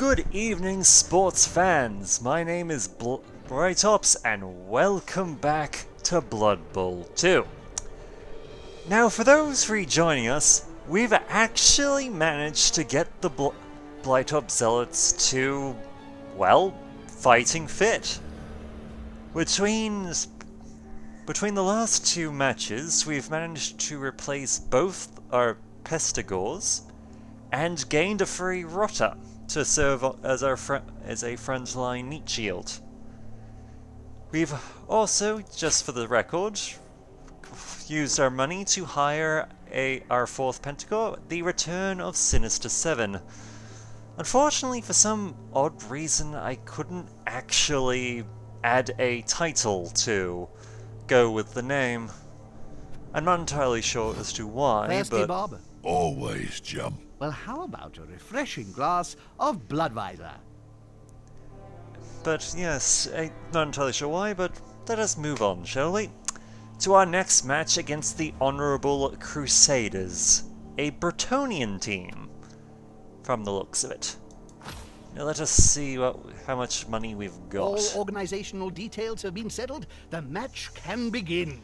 Good evening, sports fans. My name is Blight Ops, and welcome back to Blood Bowl 2. Now, for those rejoining us, we've actually managed to get the Blight Ops Zealots to, well, fighting fit. Between the last two matches, we've managed to replace both our Pestigors and gained a free Rotter to serve as a frontline meat shield. We've also, just for the record, used our money to hire our fourth Pentagore, the return of Sinister 7. Unfortunately, for some odd reason, I couldn't actually add a title to go with the name. I'm not entirely sure as to why, Thirsty Bob? Always, Jum. Well, how about a refreshing glass of Bloodweiser? But yes, I'm not entirely sure why, but let us move on, shall we? To our next match against the Honourable Crusaders, a Bretonnian team, from the looks of it. Now let us see how much money we've got. All organizational details have been settled. The match can begin.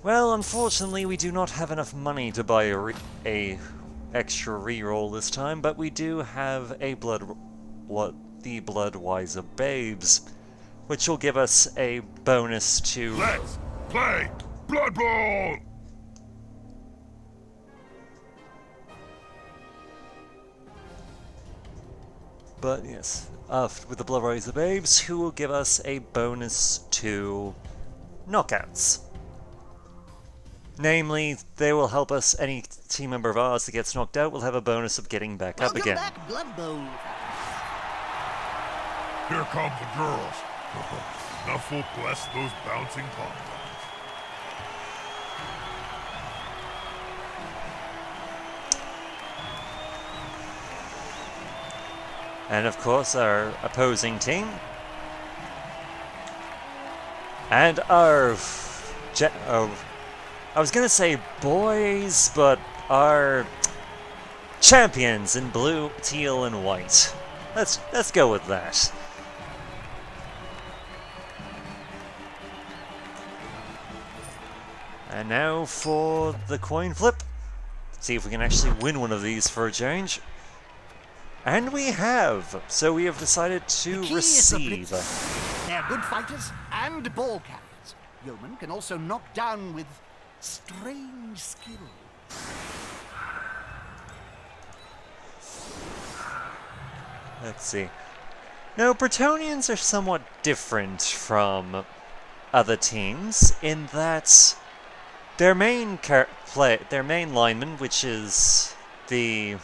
Well, unfortunately, we do not have enough money to buy a extra reroll this time, but we do have a the Bloodweiser Babes, which will give us a bonus to... Let's play Blood Bowl! But yes, with the Bloodweiser Babes, who will give us a bonus to knockouts. Namely, they will help us, any team member of ours that gets knocked out will have a bonus of getting back up again. Welcome back, Blood Bowl. Here come the girls. Enough will bless those bouncing pom-poms. And of course, our opposing team. And our... I was gonna say boys, but our champions in blue, teal, and white. Let's go with that. And now for the coin flip. See if we can actually win one of these for a change. And we have. So we have decided to receive. They're good fighters and ball carriers. Yeomen can also knock down with strange skill. Let's see. Now, Bretonnians are somewhat different from other teams in that their main lineman, which is the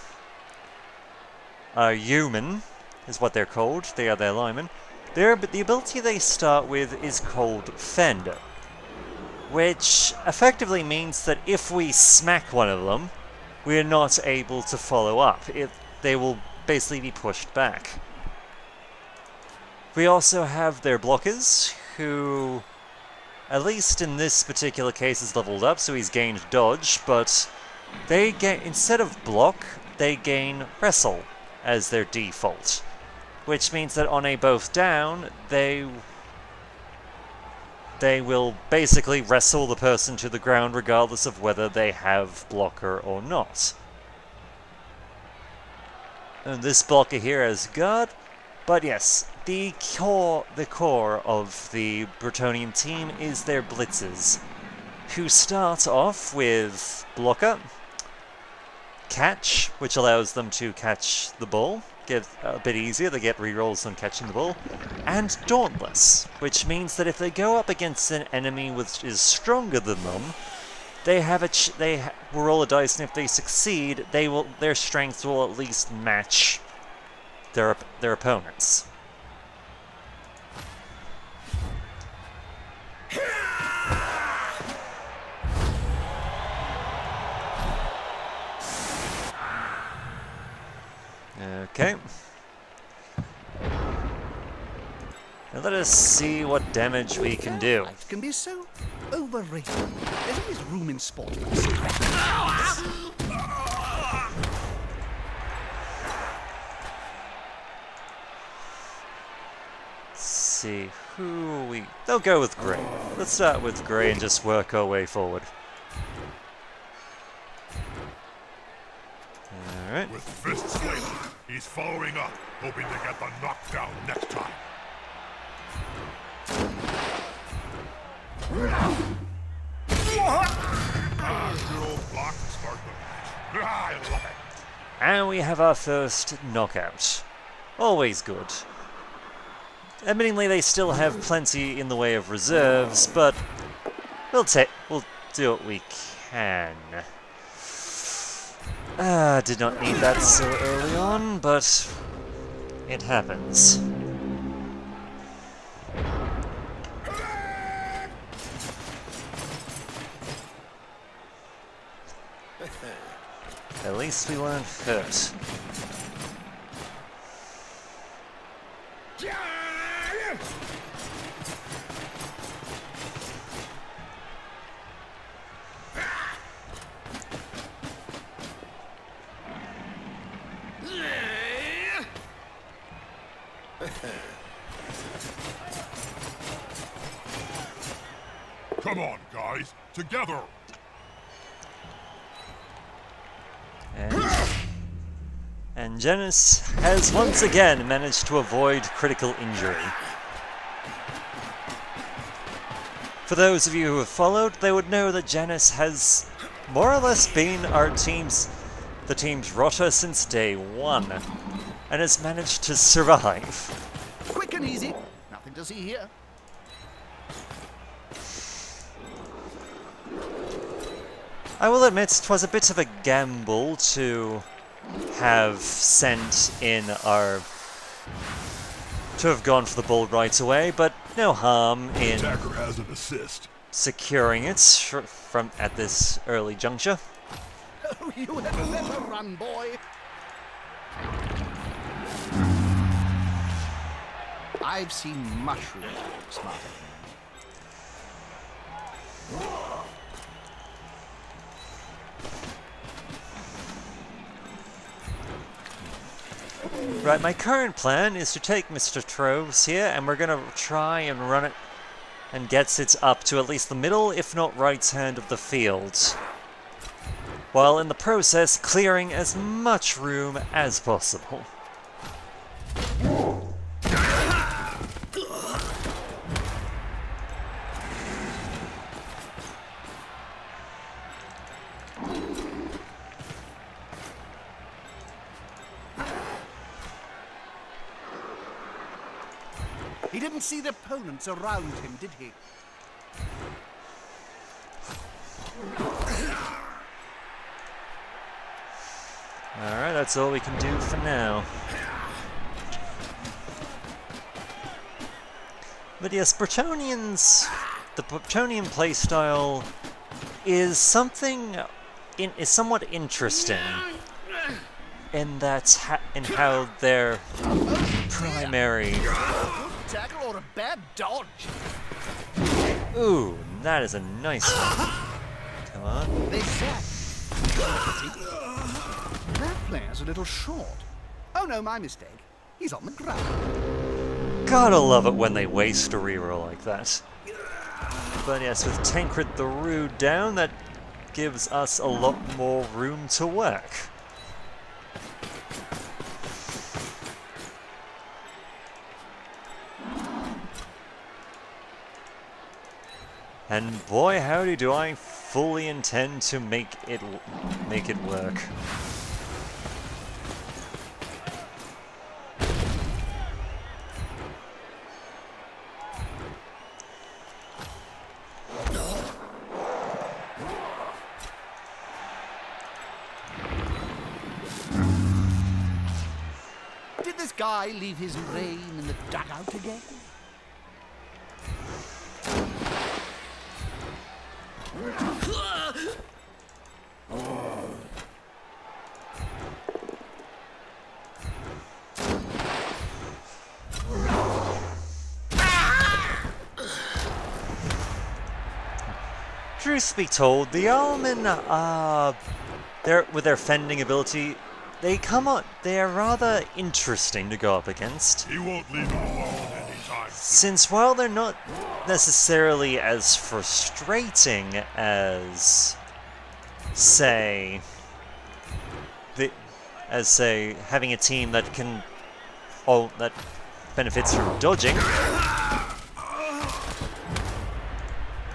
human, is what they're called. They are their linemen. The ability they start with is called Fend, which effectively means that if we smack one of them, we are not able to follow up. They will basically be pushed back. We also have their blockers, who, at least in this particular case, is leveled up, so he's gained dodge, but they get, instead of block, they gain wrestle as their default, which means that on a both down, they will basically wrestle the person to the ground regardless of whether they have blocker or not. And this blocker here has guard, but yes, the core of the Bretonnian team is their blitzers, who start off with blocker, catch, which allows them to catch the ball, get a bit easier, they get rerolls on catching the ball, and dauntless, which means that if they go up against an enemy which is stronger than them, they will roll a dice, and if they succeed, their strength will at least match their opponents. Okay. Now let us see what damage we can do. Life can be so overrated. There's always room in sport. see who we... They'll go with Grey. Let's start with Grey and just work our way forward. Alright. With fists laden, he's following up, hoping to get the knockdown next time. Good old block to start the match. I love it. And we have our first knockout. Always good. Admittingly, they still have plenty in the way of reserves, but we'll do what we can. Did not need that so early on, but it happens. At least we weren't hurt. Come on, guys, together. And Janus has once again managed to avoid critical injury. For those of you who have followed, they would know that Janus has more or less been the team's rotter since day one, and has managed to survive. Quick and easy. Nothing to see here. I will admit 'twas a bit of a gamble to have sent in our... to have gone for the ball right away, but no harm in Attacker has an assist. securing it from at this early juncture. Oh, you had better run, boy. I've seen mushrooms smarter. Right, my current plan is to take Mr. Troves here, and we're gonna try and run it and get it up to at least the middle, if not right hand of the field, while in the process clearing as much room as possible. He didn't see the opponents around him, did he? Alright, that's all we can do for now. But yes, Bretonnians... the Bretonnian playstyle is is somewhat interesting in that in how their primary... Tackle or a bad dodge. Ooh, that is a nice one. Come on. They said. That player's a little short. Oh no, my mistake. He's on the ground. Gotta love it when they waste a reroll like that. But yes, with Tancred the Rude down, that gives us a lot more room to work. And boy howdy do I fully intend to make it work. Did this guy leave his brain in the dugout again? Truth be told, the Almen with their fending ability, they are rather interesting to go up against. He won't leave him alone anytime since while they're not necessarily as frustrating as, say, having a team that can, that benefits from dodging,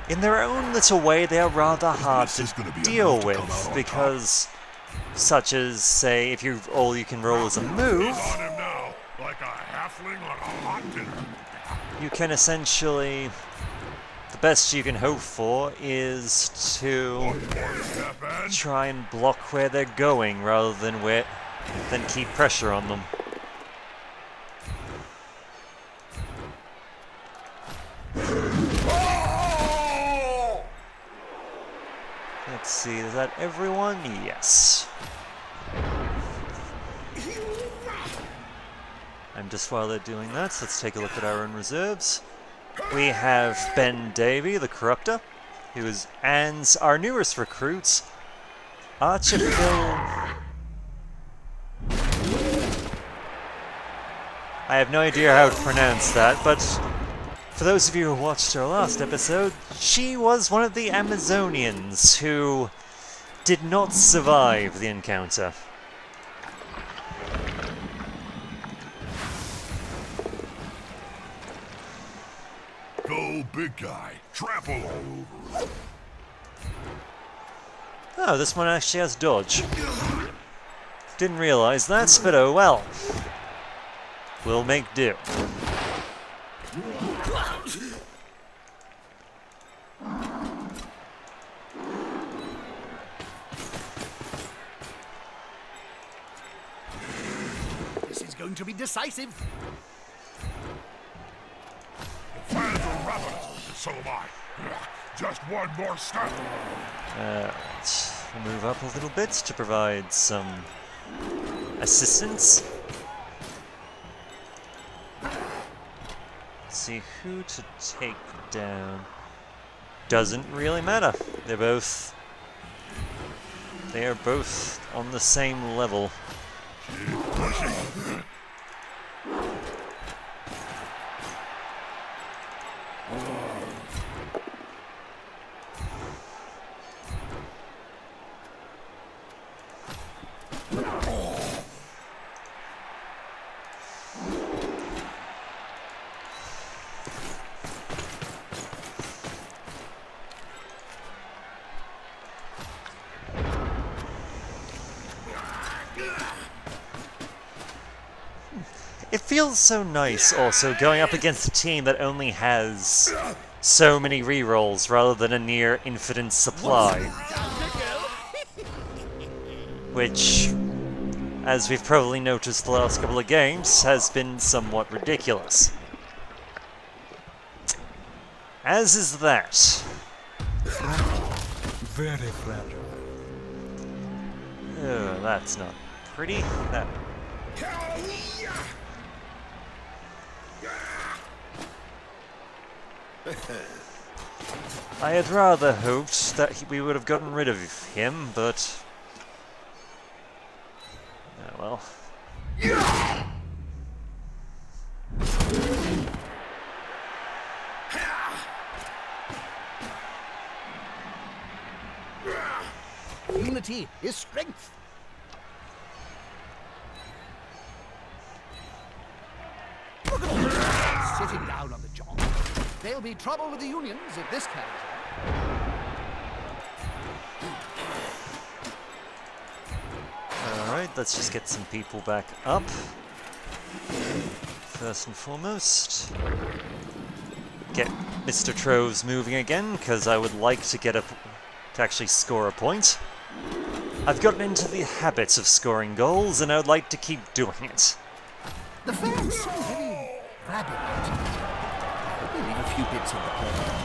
in their own little way they are rather hard to deal with, because, such as, say, if all you can roll is a move, like a halfling on a hot dinner. you can essentially, the best you can hope for is to try and block where they're going rather than keep pressure on them. Let's see, is that everyone? Yes. And just while they're doing that, let's take a look at our own reserves. We have Ben Davey, the Corruptor, who is and our newest recruit, Archer Phil. I have no idea how to pronounce that, but for those of you who watched our last episode, she was one of the Amazonians who did not survive the encounter. Go, big guy. Trample all over. Oh, this one actually has dodge. Didn't realize that, but oh well. We'll make do. This is going to be decisive. The fans are ravenous, and so am I. Just one more step. We'll move up a little bit to provide some assistance. Let's see who to take down. Doesn't really matter. They are both on the same level. Keep pushing. It feels so nice also going up against a team that only has so many rerolls rather than a near infinite supply. Which, as we've probably noticed the last couple of games, has been somewhat ridiculous. As is that. Very fragile. Oh, that's not pretty. That. I had rather hoped that we would have gotten rid of him, but... oh well. Unity is strength. Look at all the guys sitting down on the job. There'll be trouble with the unions if this carries on. Alright, let's just get some people back up. First and foremost, get Mr. Troves moving again, because I would like to to actually score a point. I've gotten into the habit of scoring goals, and I would like to keep doing it. The fans seem very rabid. We'll leave a few bits on the plate.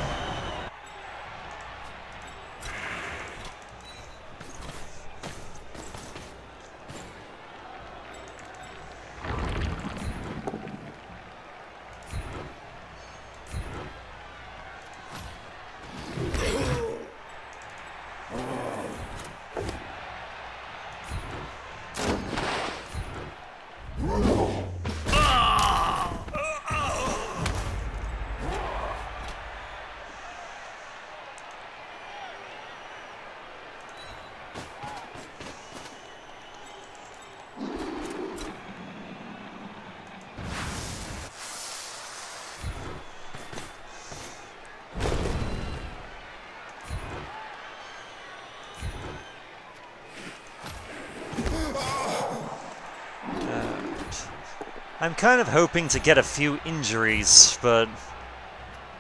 I'm kind of hoping to get a few injuries, but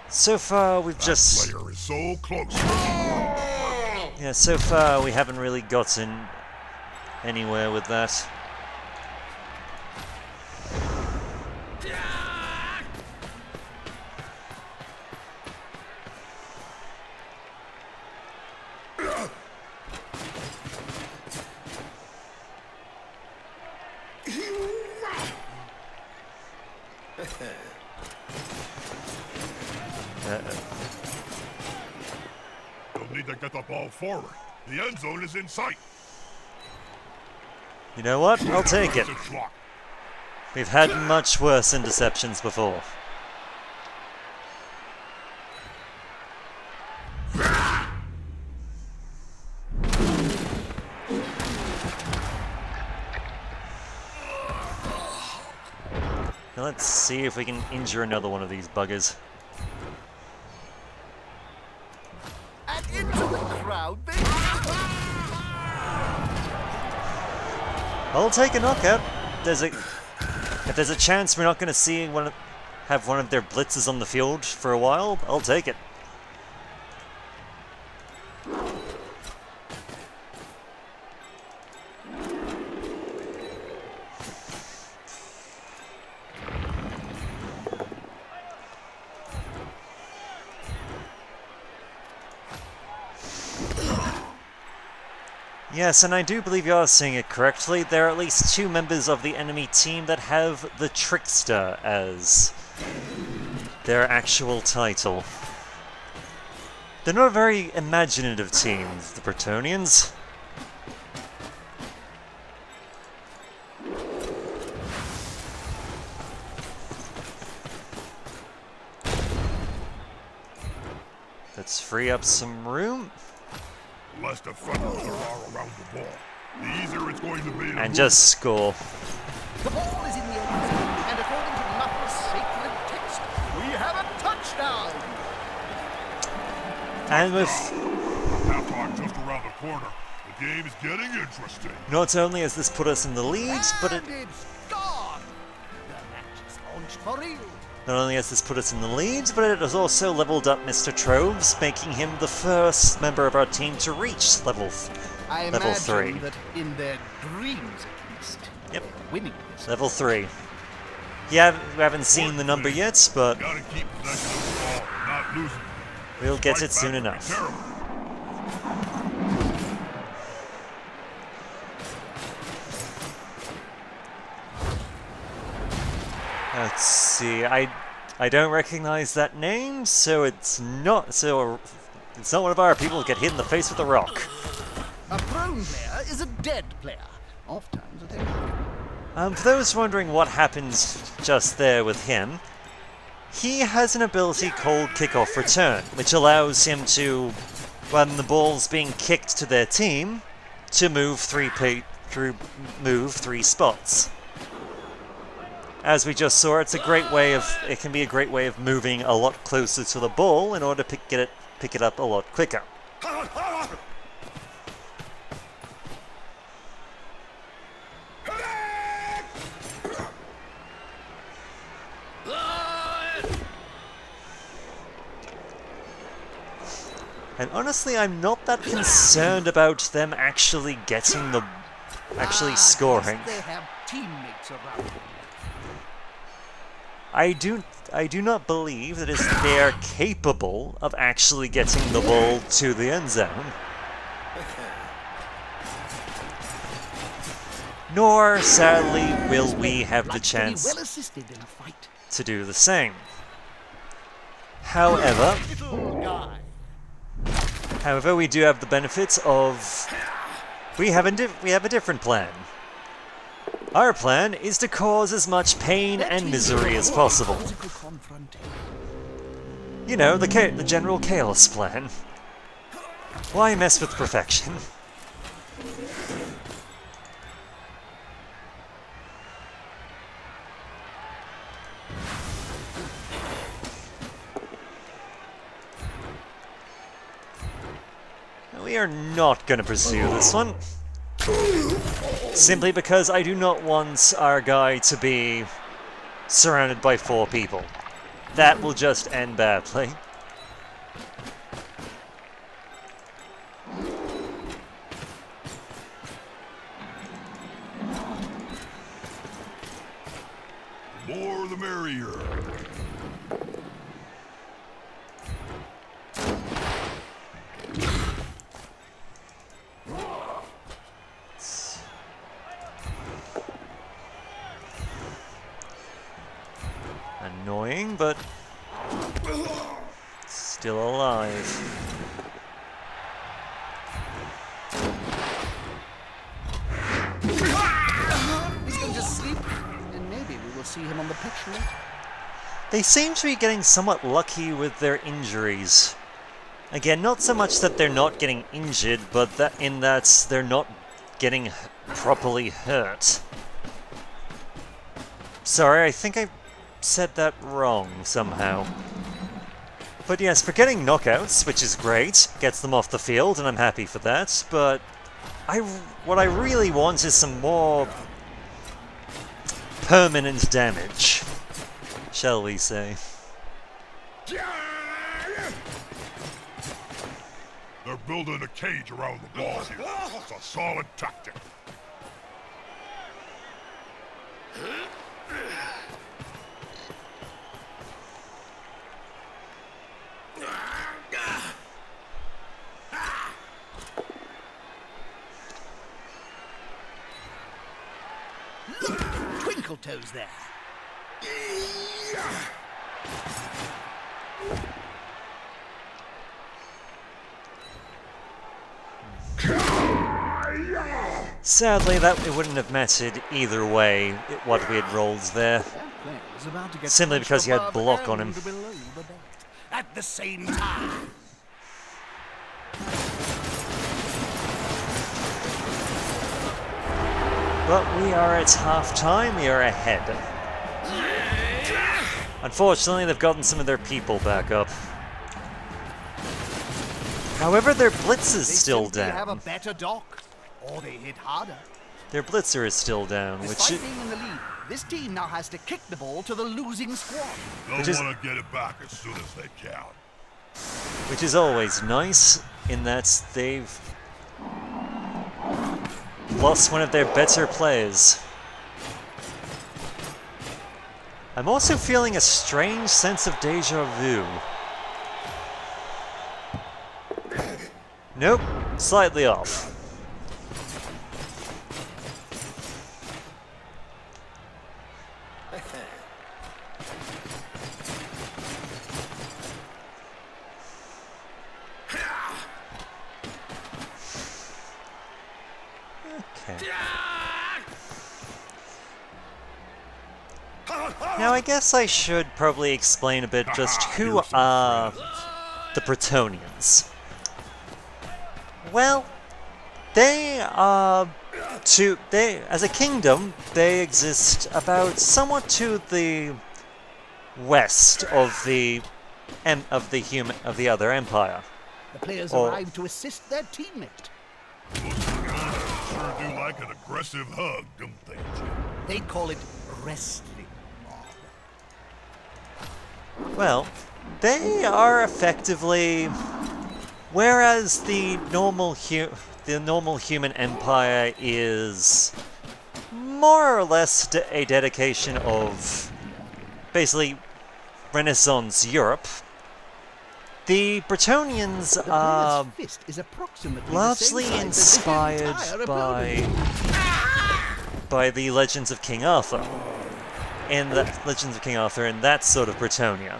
so far we've just... Player is so close. Yeah, so far we haven't really gotten anywhere with that. You'll need to get the ball forward. The end zone is in sight. You know what? I'll take it. It's blocked. We've had much worse interceptions before. Now let's see if we can injure another one of these buggers. And into the crowd they I'll take a knockout. If there's a chance we're not going to see have one of their blitzes on the field for a while, I'll take it. Yes, and I do believe you are seeing it correctly. There are at least 2 members of the enemy team that have the Trickster as their actual title. They're not a very imaginative team, the Bretonnians. Let's free up some room. Less defenders there are around the ball, the easier it's going to be to And move. just score. The ball is in the end zone, and according to Knuckles' sacred text, we have a touchdown! And with Halftime just around the corner. The game is getting interesting. not only has this put us in the lead, but And it's gone! The match is launched for real. not only has this put us in the lead, but it has also leveled up Mr. Troves, making him the first member of our team to reach level I Level imagine 3. that in their dreams at least, Yep. winning this. Level 3. Yeah, we haven't seen the number yet, but Gotta keep possession of the ball and not losing. we'll get Fight it back soon would be enough. terrible. Let's see. I don't recognize that name, so it's not one of our people who get hit in the face with a rock. A prone player is a dead player. Oft-times a thing. For those wondering what happens just there with him, he has an ability called Kickoff Return, which allows him to, when the ball's being kicked to their team, to move 3 spots. As we just saw, it can be a great way of moving a lot closer to the ball in order to pick it up a lot quicker. And honestly, I'm not that concerned about them actually scoring. They have teammates around them. I do not believe that they are capable of actually getting the ball to the end zone. Nor, sadly, will we have the Like to be chance well assisted in a fight. to do the same. However, Little guy. we do have the benefits of we have a different plan. Our plan is to cause as much pain and misery as possible. Physical confrontation. You know, the general chaos plan. Why mess with perfection? We are not going to pursue this one. Simply because I do not want our guy to be surrounded by 4 people. That will just end badly. More the merrier. Annoying, but still alive. He's going to sleep, and maybe we will see him on the pitch later. They seem to be getting somewhat lucky with their injuries. Again, not so much that they're not getting injured, but that they're not getting properly hurt. Sorry, I think I said that wrong somehow. But yes, for getting knockouts, which is great, gets them off the field, and I'm happy for that, but what I really want is some more permanent damage, shall we say. They're building a cage around the walls here. It's a solid tactic. Look, Twinkle Toes there. Sadly, it wouldn't have mattered either way, what we had rolled there. Simply because he had block on him. At the same time. But we are at half-time, we are ahead. Unfortunately, they've gotten some of their people back up. However, their blitz is still They have a down. better dock, or they hit harder. Their blitzer is still down, Despite being in the lead, this team now has to kick the ball to the losing squad. They'll Which is- want to get it back as soon as they can. which is always nice, in that they've lost one of their better players. I'm also feeling a strange sense of deja vu. Nope, slightly off. Okay. Now I guess I should probably explain a bit just who are the Bretonnians. Well, they are as a kingdom, they exist about somewhat to the west of the other empire. The players Oh. arrive to assist their teammate. Sure do like an aggressive hug, don't they, Jim? They call it wrestling. Well, they are effectively, whereas the normal human empire is more or less a dedication of basically Renaissance Europe. The Bretonnians The are player's fist is approximately largely the same size inspired as the entire building. by the Legends of King Arthur. In the Legends of King Arthur in that sort of Bretonnia,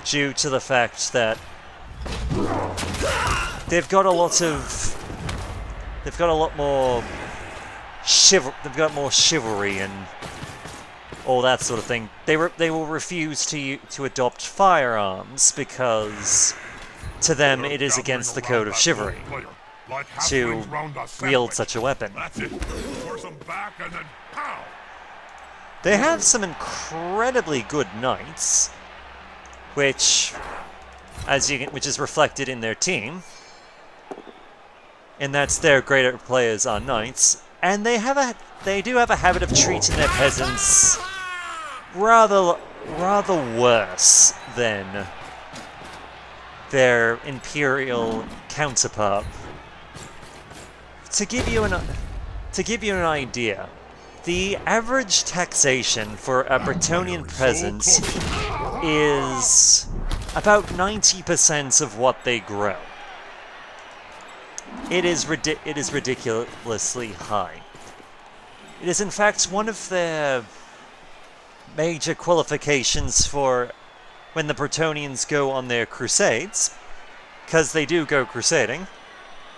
due to the fact that they've got a lot more chivalry and all that sort of thing. They will refuse to adopt firearms because to them it is against the code of chivalry to wield such a weapon. That's it. Force them back and then pow! They have some incredibly good knights, which is reflected in their team, and that's their greater players are knights, and they do have a habit of treating their peasants rather worse than their Imperial counterpart. To give you an idea, the average taxation for a Bretonnian peasant is about 90% of what they grow. It is ridiculously high. It is in fact one of their major qualifications for when the Bretonnians go on their crusades, because they do go crusading,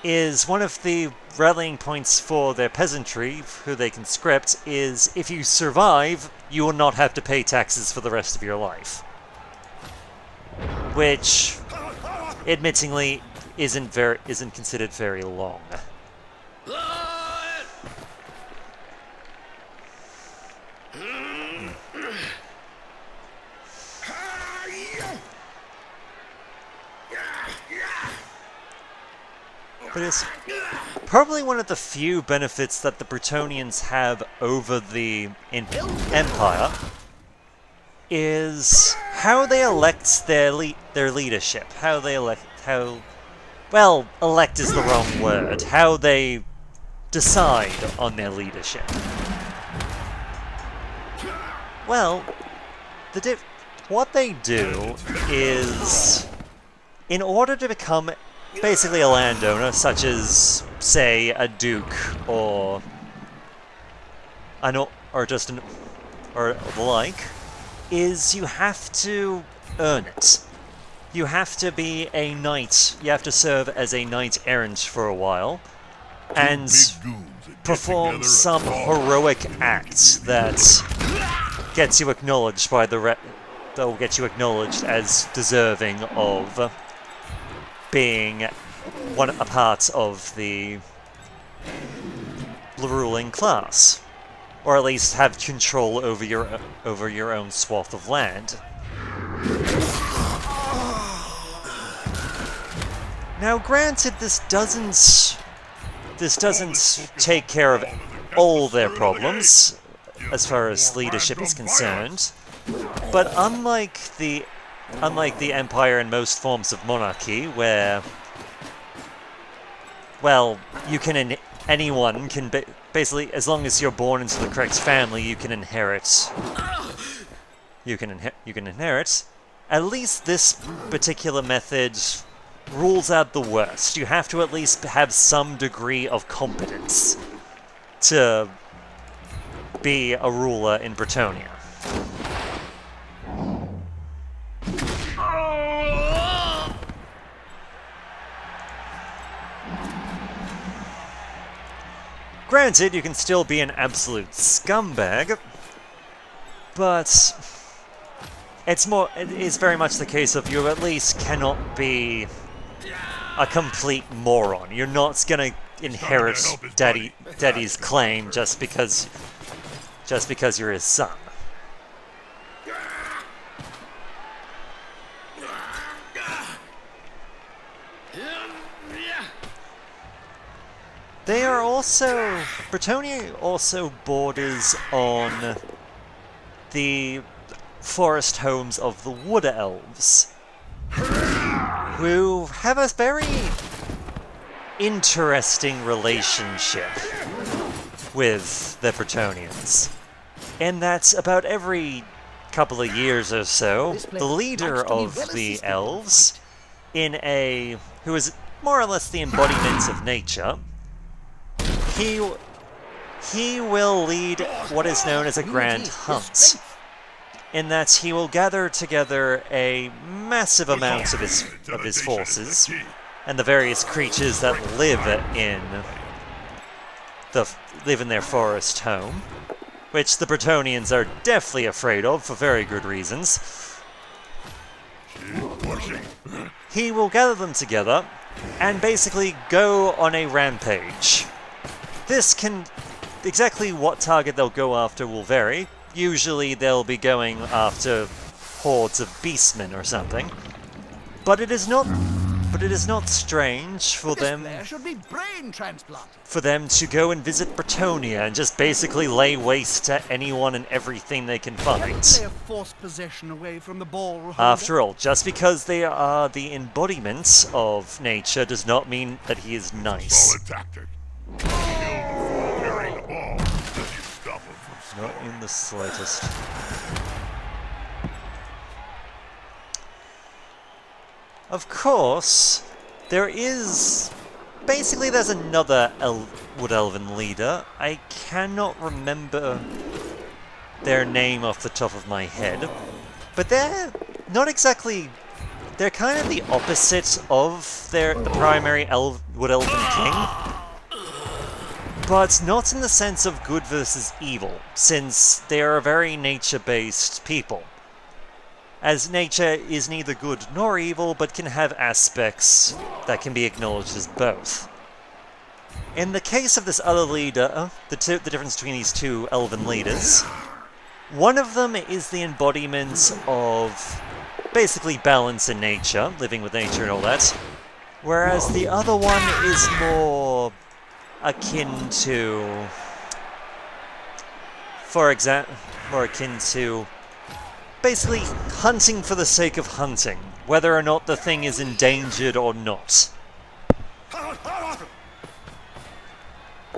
is one of the rallying points for their peasantry, who they conscript, is if you survive, you will not have to pay taxes for the rest of your life. Which, admittingly, isn't considered very long. But it's probably one of the few benefits that the Bretonnians have over the Empire is how they elect their leadership. Well, elect is the wrong word. How they decide on their leadership. Well, what they do is, in order to become basically a landowner, such as, say, a duke or the like, is you have to earn it. You have to be a knight. You have to serve as a knight-errant for a while, and perform some heroic act that gets you acknowledged by that will get you acknowledged as deserving of being a part of the ruling class, or at least have control over your own swath of land. Now, granted, this doesn't take care of all their problems as far as leadership is concerned, but unlike the Empire and most forms of monarchy, where, well, anyone can basically, as long as you're born into the correct family, you can inherit. You can inherit. At least this particular method rules out the worst. You have to at least have some degree of competence to be a ruler in Bretonnia. Granted, you can still be an absolute scumbag, but it is very much the case of you at least cannot be a complete moron. You're not gonna inherit Daddy's claim just because you're his son. Bretonnia also borders on the forest homes of the Wood Elves, who have a very interesting relationship with the Bretonnians. And that's about every couple of years or so, the leader of the elves, who is more or less the embodiment of nature, he will lead what is known as a grand hunt, in that he will gather together a massive amount of his forces and the various creatures that live in their forest home, which the Bretonnians are definitely afraid of for very good reasons. He will gather them together and basically go on a rampage. Exactly what target they'll go after will vary. Usually they'll be going after hordes of beastmen or something. But it is not but it is not strange for This them player should be brain transplanted. to go and visit Bretonia and just basically lay waste to anyone and everything they can find. Player forced possession away from the ball holder. After all, just because they are the embodiments of nature does not mean that he is nice. Solid tactic. Kill the fool carrying the ball, then you stop him from Not scoring. in the slightest. Of course, there's another Wood Elven leader. I cannot remember their name off the top of my head, but they're not exactly. They're kind of the opposite of the primary Wood Elven king, but not in the sense of good versus evil, since they are a very nature-based people. As nature is neither good nor evil, but can have aspects that can be acknowledged as both. In the case of this other leader, the difference between these two elven leaders, one of them is the embodiment of basically balance in nature, living with nature and all that, whereas the other one is more akin to, basically hunting for the sake of hunting, whether or not the thing is endangered or not.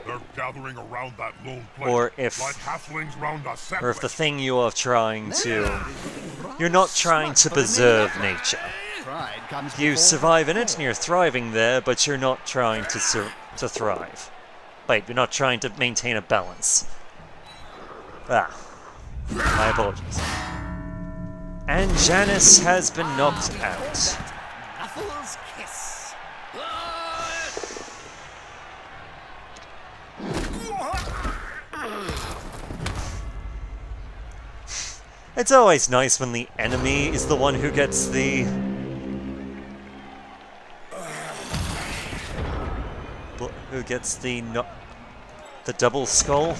They're gathering around that lone player, Or if like halflings round a Or if the sandwich. thing you are trying to... You're not trying to preserve nature. Pride comes You before survive in it and you're thriving there, but you're not trying to thrive. Wait, you're not trying to maintain a balance. Ah. My apologies. And Janice has been knocked out. Knuckles kiss. It's always nice when the enemy is the one who gets the... the double skull.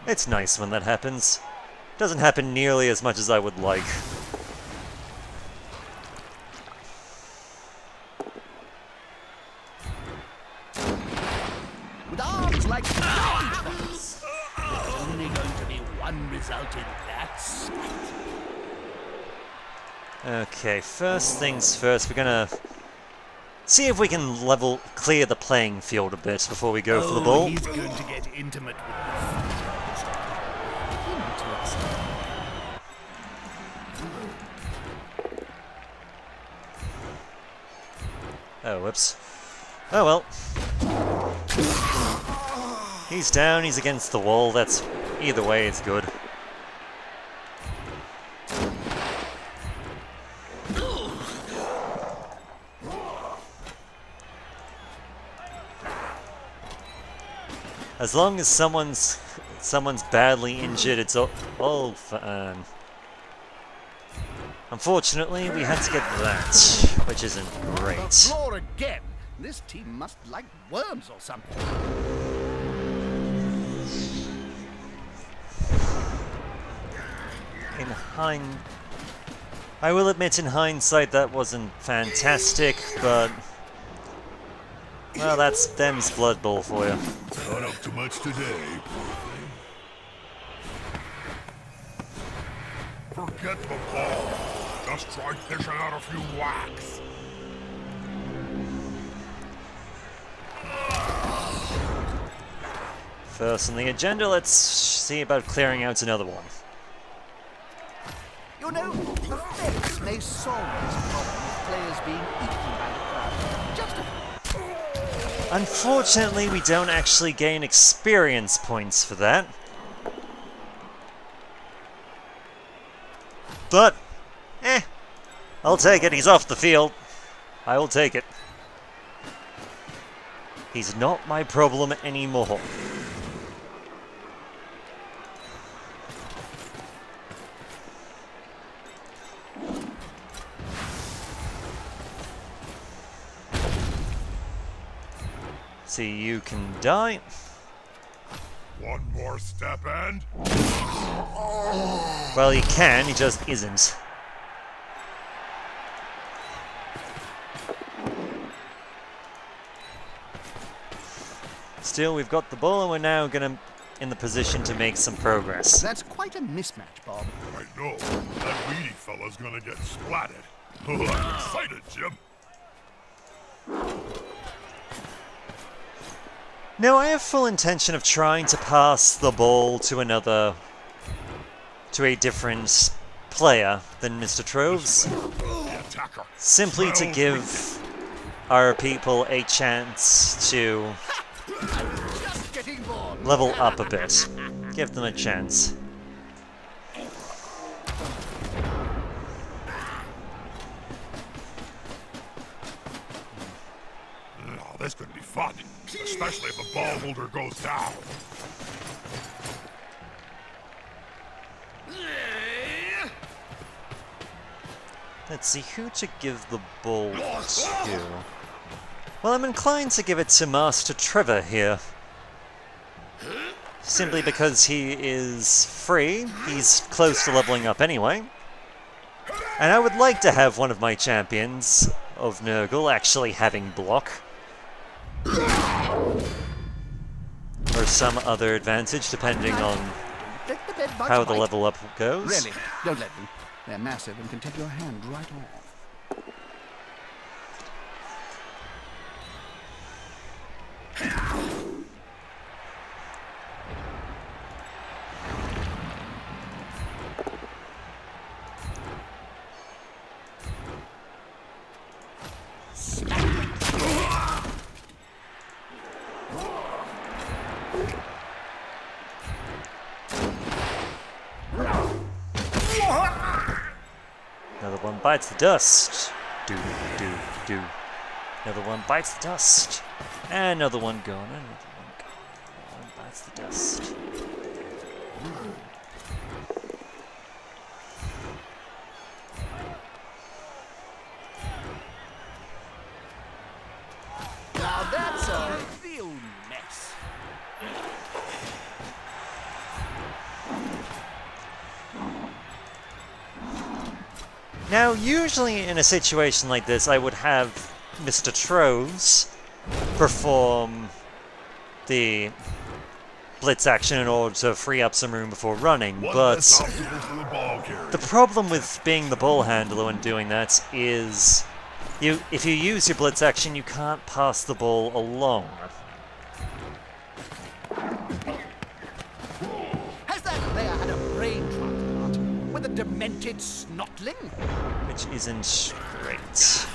It's nice when that happens. Doesn't happen nearly as much as I would like. With arms like giants. There's only going to be one result in that sight. Okay, first things first, we're gonna see if we can clear the playing field a bit before we go for the ball. He's going to get intimate with the Oh, whoops. Oh well. He's down, he's against the wall, that's... either way, it's good. As long as someone's badly injured, it's all fine. Unfortunately, we had to get that, which isn't the great. floor again. This team must like worms or something. I will admit, in hindsight, that wasn't fantastic, but... well, that's them's Blood Bowl for you. Not up to much today. Forget the ball. Just try fishing out a few whacks. First on the agenda, let's see about clearing out another one. You know, the fence may solve this problem of players being eaten by the crowd. Just a... Unfortunately, we don't actually gain experience points for that. But, I'll take it. He's off the field. I will take it. He's not my problem anymore. See, you can die. One more step and... Well, he can, he just isn't. still, we've got the ball, and we're now in the position to make some progress. That's quite a mismatch, Bob. I know. That weedy fella's gonna get splatted. Oh, I'm excited, Jim. Now, I have full intention of trying to pass the ball to a different player than Mr. Troves, The attacker. simply to give our people a chance to Just getting bored. level up a bit. Give them a chance. Oh, this could be fun, especially if the ball holder goes down. Let's see who to give the ball to. Well, I'm inclined to give it to Master Trevor here. Simply because he is free, he's close to leveling up anyway. And I would like to have one of my champions of Nurgle actually having block. Or some other advantage, depending on Let the bed bugs how the bite. level up goes. Really, don't let them. They're massive and can take your hand right off. Another one bites the dust. Do, do, do. Another one bites the dust. And another one gone. Another one gone. Another one bites the dust. Now that's a real mess. Now, usually in a situation like this, I would have Mr. Troves perform the blitz action in order to free up some room before running, One but less obstacle for the ball carrier. the problem with being the ball handler when doing that is if you use your blitz action, you can't pass the ball along. Has that player had a brain transplant with a demented snotling? Which isn't great.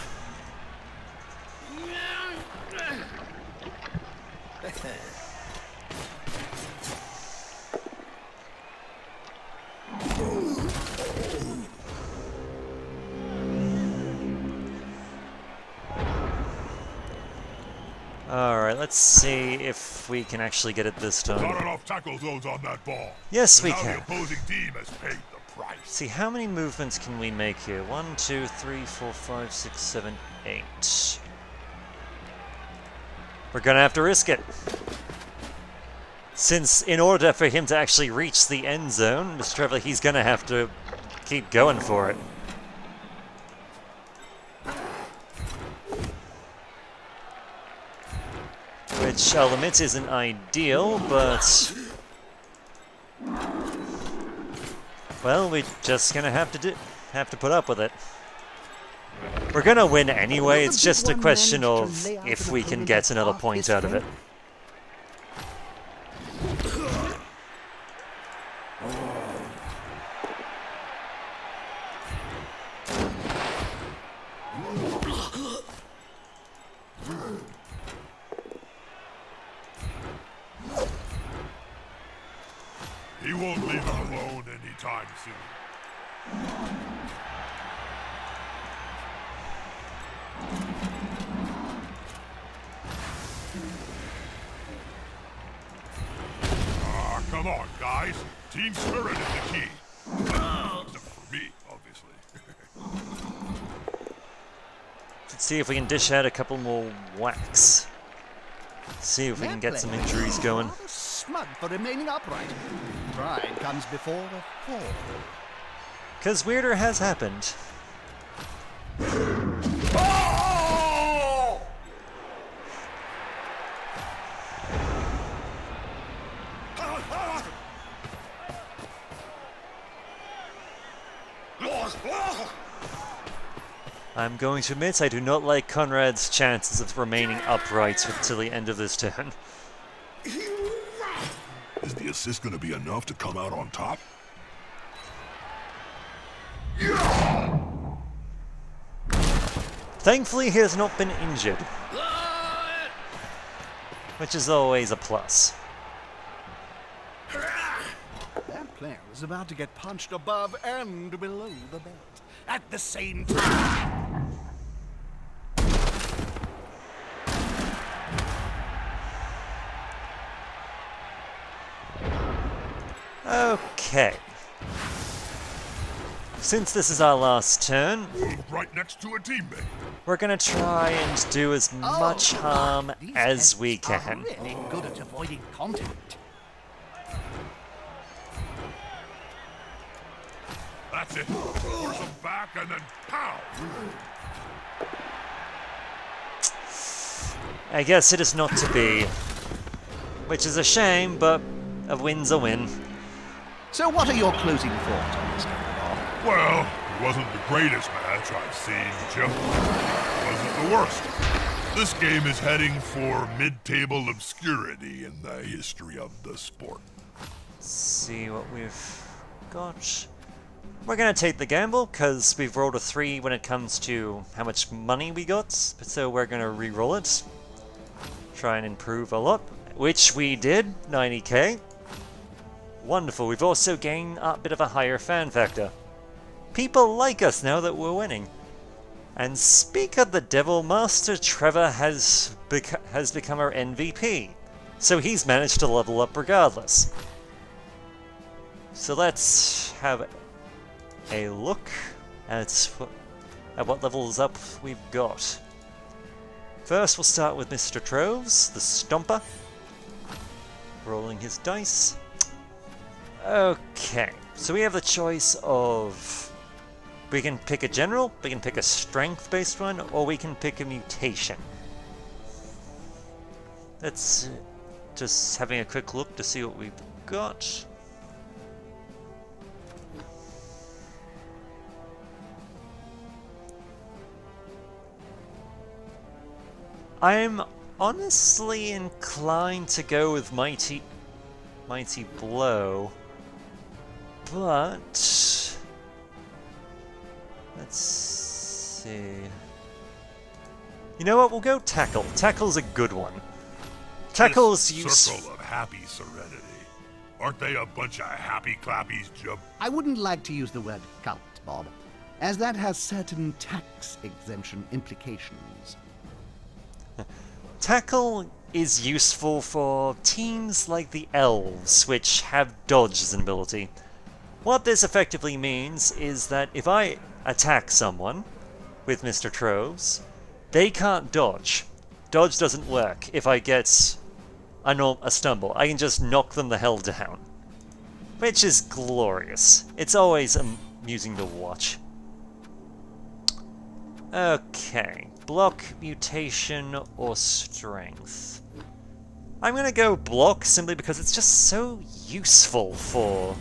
Alright, let's see if we can actually get it this Not time. enough tackle zones on that ball. Yes, And we now can. the opposing team has paid the price. See, how many movements can we make here? 1, 2, 3, 4, 5, 6, 7, 8. We're gonna have to risk it. Since in order for him to actually reach the end zone, Mr. Trevor, he's gonna have to keep going for it. Which, I'll admit, isn't ideal, but... well, we're just gonna have to put up with it. We're gonna win anyway, it's just a question of if we can get another point out of it. He won't leave him alone anytime soon. Ah, come on, guys. Team spirit is the key. Except for me, obviously. Let's see if we can dish out a couple more whacks. See if we can get some injuries going. Rather smug for remaining upright. Pride comes before a fall. Because weirder has happened. I'm going to admit I do not like Conrad's chances of remaining upright until the end of this turn. Is the assist gonna be enough to come out on top? Thankfully, he has not been injured, which is always a plus. That player is about to get punched above and below the belt at the same time. Okay. Since this is our last turn, Move right next to a teammate. we're gonna try and do as much harm These as we ants are can. really good at avoiding contact. That's it. Force them back and then pow! I guess it is not to be. Which is a shame, but a win's a win. So what are your closing thoughts on this game? Well, it wasn't the greatest match I've seen, Jim. It wasn't the worst. This game is heading for mid-table obscurity in the history of the sport. Let's see what we've got. We're gonna take the gamble, because we've rolled a 3 when it comes to how much money we got, so we're gonna re-roll it. Try and improve a lot, which we did, 90k. Wonderful, we've also gained a bit of a higher fan factor. People like us now that we're winning. And speak of the devil, Master Trevor has become our MVP. So he's managed to level up regardless. So let's have a look at what levels up we've got. First we'll start with Mr. Troves, the Stomper. Rolling his dice. Okay, so we have the choice of... We can pick a general, we can pick a strength-based one, or we can pick a mutation. Let's just having a quick look to see what we've got. I'm honestly inclined to go with Mighty Blow, but let's see. You know what? We'll go Tackle. Tackle's a good one. Tackle's useful. Circle of happy serenity. Aren't they a bunch of happy clappies, Jim? I wouldn't like to use the word cult, Bob, as that has certain tax exemption implications. Tackle is useful for teams like the Elves, which have dodge as an ability. What this effectively means is that if I attack someone with Mr. Troves, they can't dodge. Dodge doesn't work if I get a stumble. I can just knock them the hell down. Which is glorious. It's always amusing to watch. Okay. Block, mutation, or strength. I'm gonna go block simply because it's just so useful for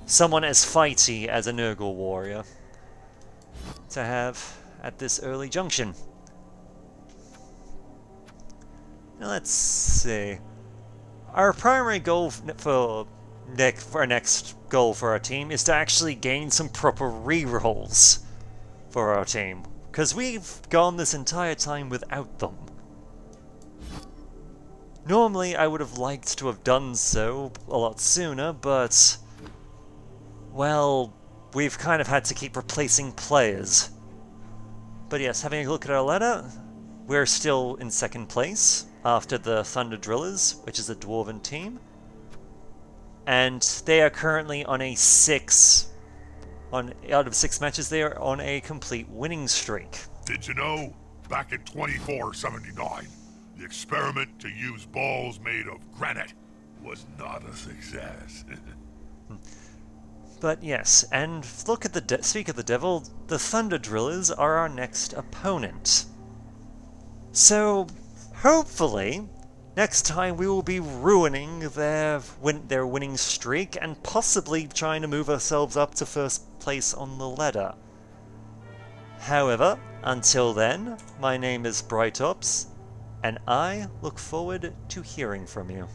someone as fighty as a Nurgle warrior to have at this early junction. Now let's see. Our primary goal for our next goal for our team is to actually gain some proper rerolls for our team, because we've gone this entire time without them. Normally I would have liked to have done so a lot sooner, but well, we've kind of had to keep replacing players. But yes, having a look at our ladder, we're still in second place after the Thunder Drillers, which is a Dwarven team. And they are currently on a out of 6 matches, they are on a complete winning streak. Did you know? Back in 2479, the experiment to use balls made of granite was not a success. But yes, and look at speak of the devil, the Thunder Drillers are our next opponent. So, hopefully, Next time we will be ruining their winning streak and possibly trying to move ourselves up to first place on the ladder. However, until then, my name is Blight Ops, and I look forward to hearing from you.